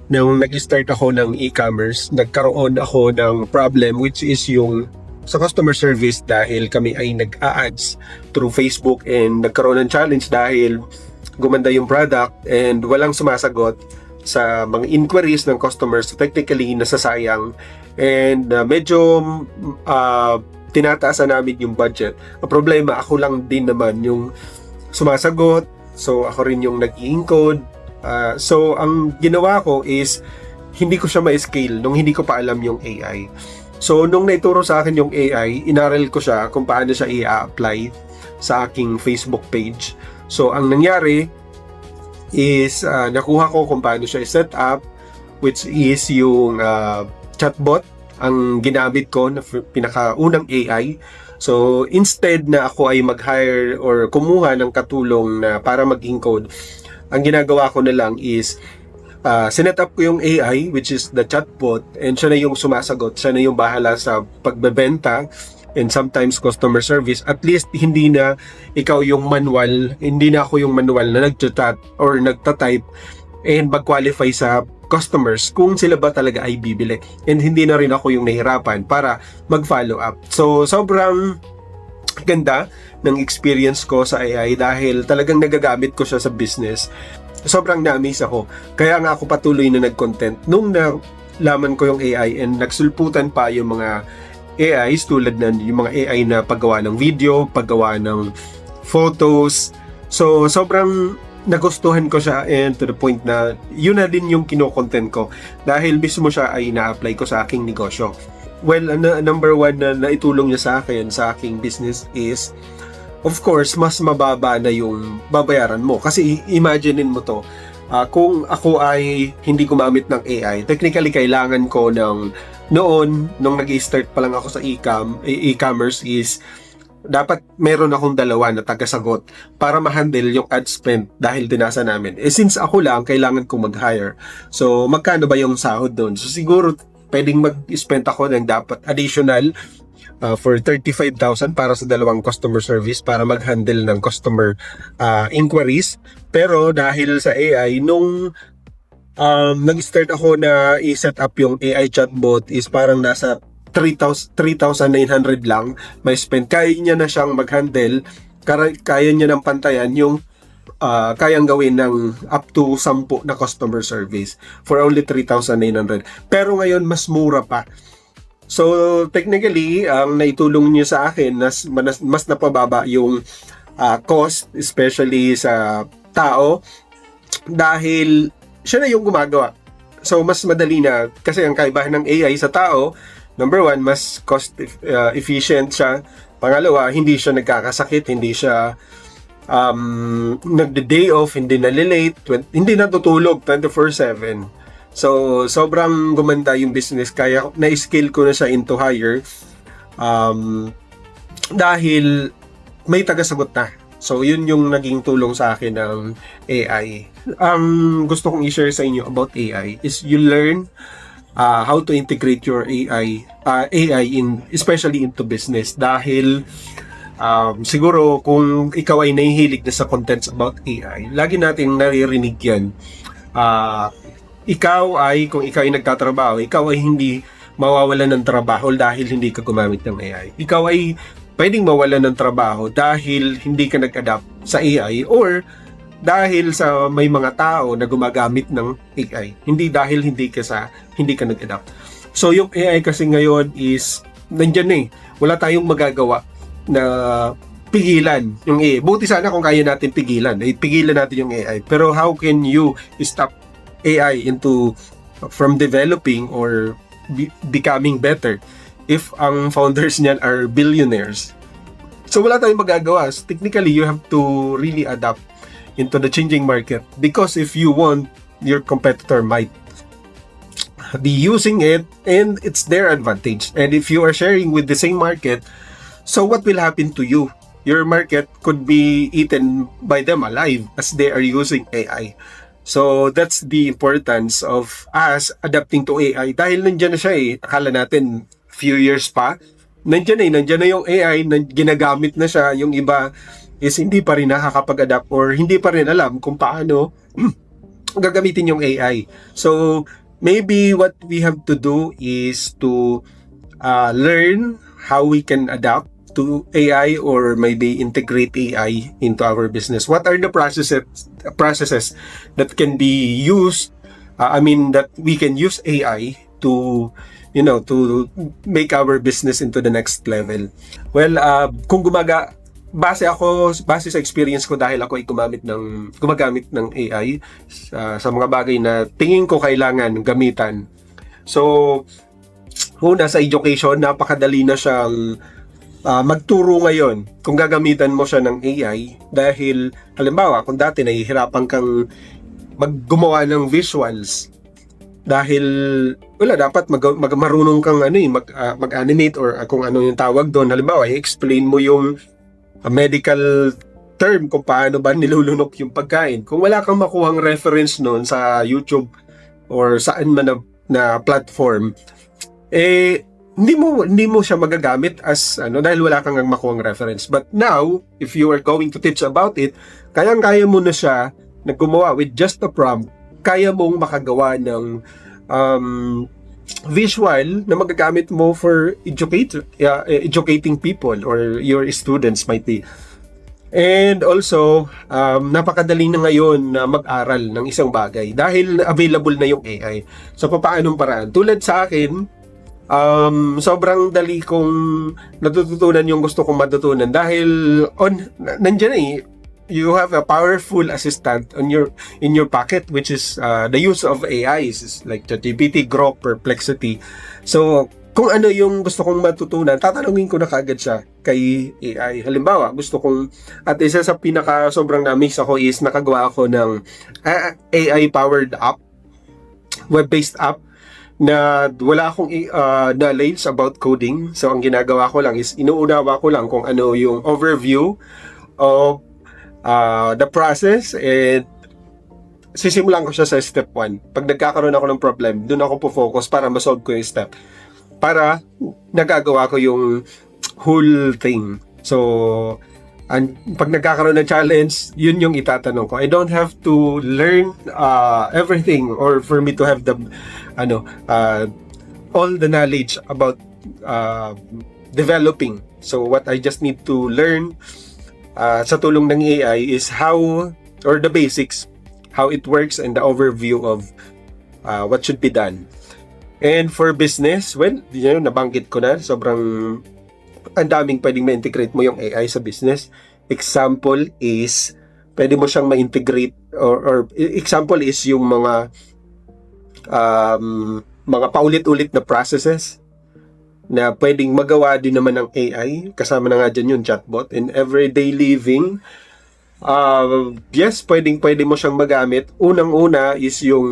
Nung nag-start ako ng e-commerce, nagkaroon ako ng problem, which is yung sa customer service dahil kami ay nag-a-ads through Facebook, and nagkaroon ng challenge dahil gumanda yung product and walang sumasagot sa mga inquiries ng customers. So technically nasasayang, and medyo tinataasan namin yung budget. Ang problema, ako lang din naman yung sumasagot, so ako rin yung nag-i-encode. So ang ginawa ko is hindi ko siya ma-scale nung hindi ko pa alam yung AI. So nung naituro sa akin yung AI, inaral ko siya kung paano siya i-apply sa aking Facebook page. So ang nangyari is nakuha ko kung paano siya i-set up, which is yung chatbot ang ginamit ko na pinakaunang AI. So instead na ako ay mag-hire or kumuha ng katulong na para mag-encode, ang ginagawa ko na lang is sinet up ko yung AI, which is the chatbot, and siya na yung sumasagot, siya na yung bahala sa pagbebenta and sometimes customer service. At least hindi na ikaw yung manual, hindi na ako yung manual na nag-chat or nagta-type and mag-qualify sa customers kung sila ba talaga ay bibili, and hindi na rin ako yung nahirapan para mag-follow up. So sobrang ganda ng experience ko sa AI dahil talagang nagagamit ko siya sa business. Sobrang na-amaze ako. Kaya nga ako patuloy na nag-content nung nalaman ko yung AI, and nagsulputan pa yung mga AIs tulad ng yung mga AI na paggawa ng video, paggawa ng photos. So sobrang nagustuhan ko siya, and to the point na yun na din yung kino-content ko dahil mismo siya ay na-apply ko sa aking negosyo. Well, number one na naitulong niya sa akin, sa aking business is, of course, mas mababa na yung babayaran mo. Kasi imaginein mo to, kung ako ay hindi gumamit ng AI, technically kailangan ko ng noon, nung nag-start pa lang ako sa e-commerce is, dapat meron akong dalawa na taga-sagot para ma-handle yung ad spend dahil dinasa namin. Since ako lang, kailangan kong mag-hire. So, magkano ba yung sahod doon? So, siguro, pwedeng mag-spend ako ng dapat additional for 35,000 para sa dalawang customer service para mag-handle ng customer inquiries. Pero dahil sa AI, nung nag-start ako na i-set up yung AI chatbot is parang nasa 3,900 lang may spend. Kaya niya na siyang mag-handle, kaya niya ng pantayan yung kayang gawin ng up to 10 na customer service for only 3,900. Pero ngayon, mas mura pa. So, technically, ang naitulong niyo sa akin, mas napababa yung cost, especially sa tao, dahil siya na yung gumagawa. So, mas madali na, kasi ang kaibahan ng AI sa tao, number one, mas cost efficient siya. Pangalawa, hindi siya nagkakasakit, hindi siya nagde-day off, hindi nalilate, hindi natutulog 24/7. So, sobrang gumanda yung business. Kaya na-scale ko na siya into higher dahil may taga-sagot na. So, yun yung naging tulong sa akin ng AI. Ang gusto kong i-share sa inyo about AI is you learn how to integrate your AI especially into business. Dahil siguro kung ikaw ay nahihilig na sa contents about AI, lagi nating naririnig yan. Kung ikaw ay nagtatrabaho, ikaw ay hindi mawawalan ng trabaho dahil hindi ka gumamit ng AI. Ikaw ay pwedeng mawalan ng trabaho dahil hindi ka nag-adapt sa AI, or dahil sa may mga tao na gumagamit ng AI. Hindi dahil hindi ka nag-adapt. So yung AI kasi ngayon is nandyan eh. Wala tayong magagawa na pigilan yung AI. Buti sana kung kaya natin pigilan. Pigilan natin yung AI. Pero how can you stop AI from developing or becoming better if ang founders niyan are billionaires? So wala tayong magagawa. So, technically, you have to really adapt into the changing market, because if you want, your competitor might be using it, and it's their advantage. And if you are sharing with the same market, so what will happen to you? Your market could be eaten by them alive as they are using AI. So that's the importance of us adapting to AI. Dahil nandiyan na siya eh. Akala natin few years pa. Nandiyan na yung AI, ginagamit na siya. Yung iba is hindi pa rin nakakapag-adapt or hindi pa rin alam kung paano gagamitin yung AI. So maybe what we have to do is to learn how we can adapt to AI or maybe integrate AI into our business. What are the processes that can be used? That we can use AI to make our business into the next level. Well, kung base sa experience ko dahil ako ay gumagamit ng AI sa mga bagay na tingin ko kailangan gamitan. So, una sa education, napakadali na siyang magturo ngayon kung gagamitan mo siya ng AI dahil halimbawa kung dati nahihirapan kang maggumawa ng visuals dahil dapat marunong kang mag-animate or kung ano yung tawag doon. Halimbawa i-explain mo yung medical term kung paano ba nilulunok yung pagkain. Kung wala kang makuhang reference noon sa YouTube or saan man na platform, hindi mo siya magagamit as dahil wala kang makuhang reference. But now, if you are going to teach about it, kayang-kaya mo na siya na gumawa with just a prompt. Kaya mong makagawa ng visual na magagamit mo for educating people or your students might be. And also, napakadali na ngayon na mag-aral ng isang bagay dahil available na yung AI. So, paanong paraan? Tulad sa akin, sobrang dali kong natututunan yung gusto kong matutunan dahil nandiyan you have a powerful assistant in your pocket, which is the use of AI is like ChatGPT, Grok, Perplexity. So kung ano yung gusto kong matutunan, tatanungin ko na kaagad siya kay AI. Halimbawa, gusto kong, at isa sa pinaka sobrang na-miss ako is nakagawa ako ng AI powered app, web-based app na wala akong knowledge about coding. So ang ginagawa ko lang is inuunawa ko lang kung ano yung overview of the process, and sisimulan ko siya sa step 1. Pag nagkakaroon ako ng problem, doon ako po-focus para masolve ko yung step. Para nagagawa ko yung whole thing. So, pag nagkakaroon ng challenge, yun yung itatanong ko. I don't have to learn everything or for me to have the all the knowledge about developing. So what I just need to learn sa tulong ng AI is how, or the basics, how it works and the overview of what should be done. And for business, well, nabanggit ko na, sobrang ang daming pwedeng ma-integrate mo yung AI sa business. Example is, pwede mo siyang ma-integrate, or example is yung mga paulit-ulit na processes na pwedeng magawa din naman ng AI. Kasama na nga dyan yung chatbot. In everyday living, yes, pwede mo siyang magamit. Unang-una is yung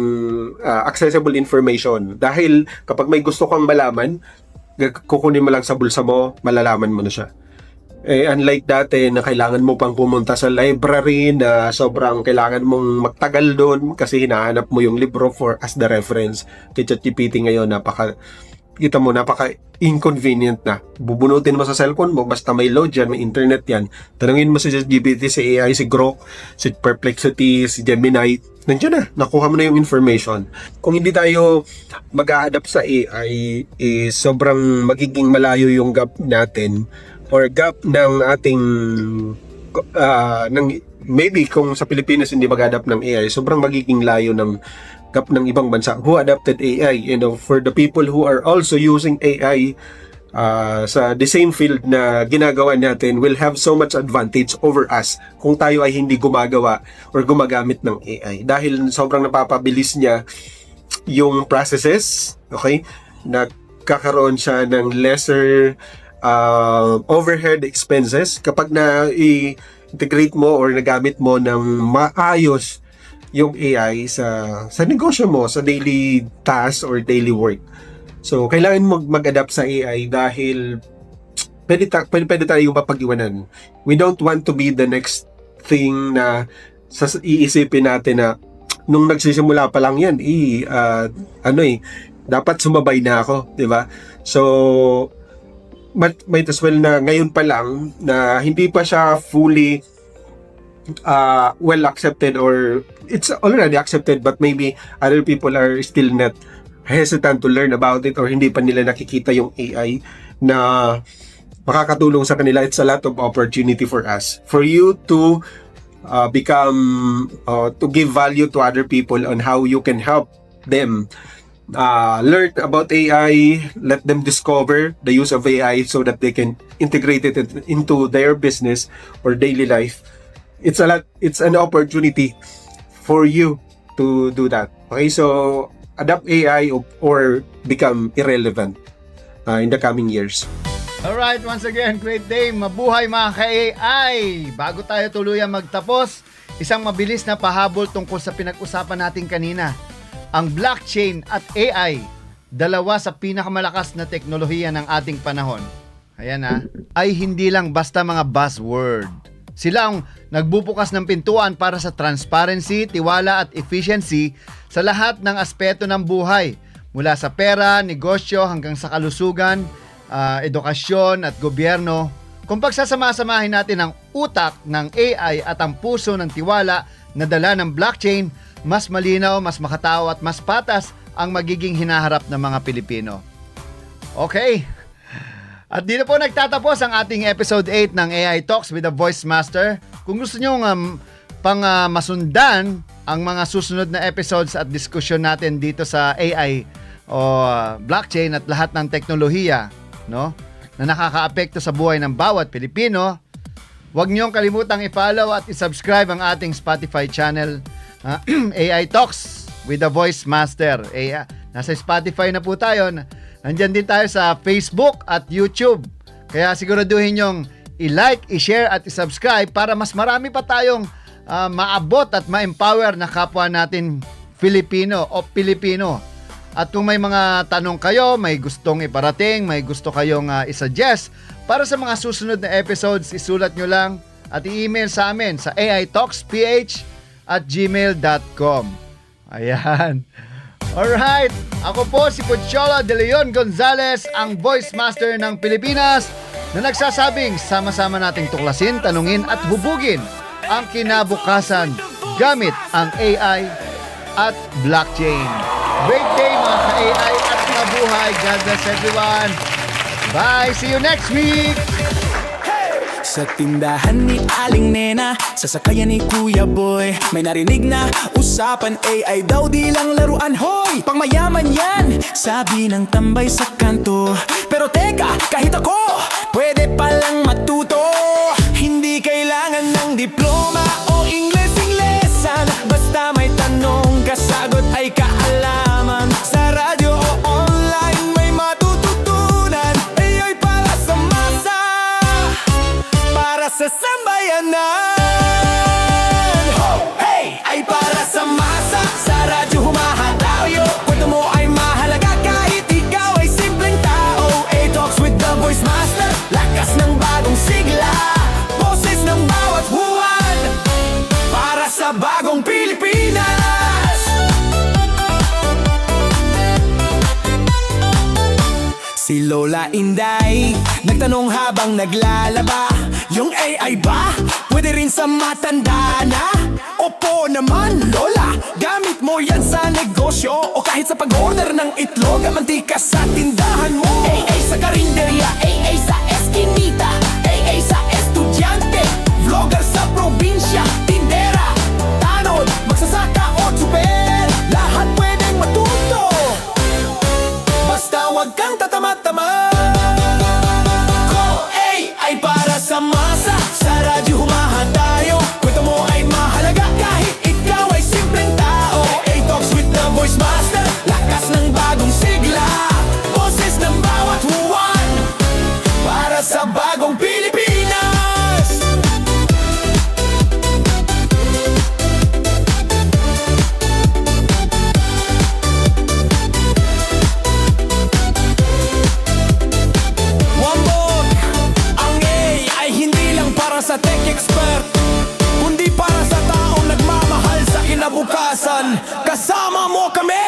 accessible information. Dahil kapag may gusto kang malaman, kukunin mo lang sa bulsa mo, malalaman mo na siya. Unlike dati na kailangan mo pang pumunta sa library na sobrang kailangan mong magtagal doon kasi hinahanap mo yung libro as the reference. Kay ChatGPT ngayon, napaka-inconvenient na. Bubunutin mo sa cellphone mo, basta may load yan, may internet yan. Tanungin mo si ChatGPT, si AI, si Grok, si Perplexity, si Gemini, nandiyan na, nakuha mo na yung information. Kung hindi tayo mag-a-adapt sa AI, sobrang magiging malayo yung gap natin or gap ng ating maybe kung sa Pilipinas hindi mag-adapt ng AI, sobrang magiging layo ng gap ng ibang bansa who adapted AI. For the people who are also using AI sa the same field na ginagawa natin will have so much advantage over us kung tayo ay hindi gumagawa or gumagamit ng AI dahil sobrang napapabilis niya yung processes, okay? Nagkakaroon siya ng lesser overhead expenses kapag na i-integrate mo or nagamit mo ng maayos yung AI sa negosyo mo, sa daily task or daily work. So, kailangan mo mag-adapt sa AI dahil pwede tayong mapag-iwanan. We don't want to be the next thing na iisipin natin na nung nagsisimula pa lang yan, dapat sumabay na ako, di ba? So, might as well na ngayon pa lang na hindi pa siya fully well accepted, or it's already accepted but maybe other people are still not hesitant to learn about it, or hindi pa nila nakikita yung AI na makakatulong sa kanila. It's a lot of opportunity for us, for you to to give value to other people on how you can help them learn about AI, let them discover the use of AI so that they can integrate it into their business or daily life. It's an opportunity for you to do that. Okay, so adapt AI or become irrelevant in the coming years. Alright, once again, great day. Mabuhay mga ka-AI! Bago tayo tuluyang magtapos, isang mabilis na pahabol tungkol sa pinag-usapan natin kanina. Ang blockchain at AI, dalawa sa pinakamalakas na teknolohiya ng ating panahon. Ayan ay hindi lang basta mga buzzword. Sila ang nagbubukas ng pintuan para sa transparency, tiwala at efficiency sa lahat ng aspeto ng buhay. Mula sa pera, negosyo hanggang sa kalusugan, edukasyon at gobyerno. Kung pagsasama-samahin natin ang utak ng AI at ang puso ng tiwala na dala ng blockchain, mas malinaw, mas makatao at mas patas ang magiging hinaharap ng mga Pilipino. Okay. At dito po nagtatapos ang ating episode 8 ng AI Talks with the Voice Master. Kung gusto nyo masundan ang mga susunod na episodes at diskusyon natin dito sa AI o blockchain at lahat ng teknolohiya, no, na nakakaapekto sa buhay ng bawat Pilipino, huwag niyong kalimutang i-follow at i-subscribe ang ating Spotify channel, AI Talks with the Voice Master. Nasa Spotify na po tayo. Nandyan din tayo sa Facebook at YouTube. Kaya siguraduhin niyong i-like, i-share at i-subscribe para mas marami pa tayong maabot at ma-empower na kapwa natin Filipino o Pilipino. At kung may mga tanong kayo, may gustong iparating, may gusto kayong isuggest para sa mga susunod na episodes, isulat nyo lang at i-email sa amin sa aitalksph@gmail.com. Ayan. Alright, ako po si Pocholo De Leon Gonzalez, ang Voice Master ng Pilipinas na nagsasabing sama-sama nating tuklasin, tanungin at hubugin ang kinabukasan gamit ang AI at blockchain. Great day mga ka-AI at mabuhay. God bless everyone. Bye! See you next week! Sa tindahan ni Aling Nena, sa sakayan ni Kuya Boy, may narinig na usapan, AI daw di lang laruan. Hoy, pangmayaman yan, sabi ng tambay sa kanto. Pero teka, kahit ako, pwede palang matuto. Hindi kailangan ng diploma o Ingles-Inglesan, basta may tanong, kasagot ay kaalaman. Sa radyo o online may matututunan. Ayo'y para sa masa, para sa sambayanan. Hey! Ay para sa masa, sa radyo humahatayo. Kwento mo ay mahalaga kahit ikaw ay simpleng tao. AI Talks with the Voice Master, lakas ng bagong sigla, boses ng bawat buwan, para sa bagong Pilipinas. Si Lola Inday nagtanong habang naglalaba, yung AI ba pwede rin sa matanda na? Opo naman Lola, gamit mo yan sa negosyo o kahit sa pag-order ng itlog, mantika sa tindahan mo. AI sa karinderya, AI sa eskinita, AI sa estudyante, vlogger sa probinsya, tindera, tanod, magsasaka o tsuper, lahat pwedeng matuto, basta wag kang tatama-tama. Ay para sa masa, sa radyo humahatayo. Kwento mo ay mahalaga kahit ikaw ay simpleng tao. AI Talks with the Voice Master, lakas ng bagong sigla, boses ng bawat huwan, Kasama mo kami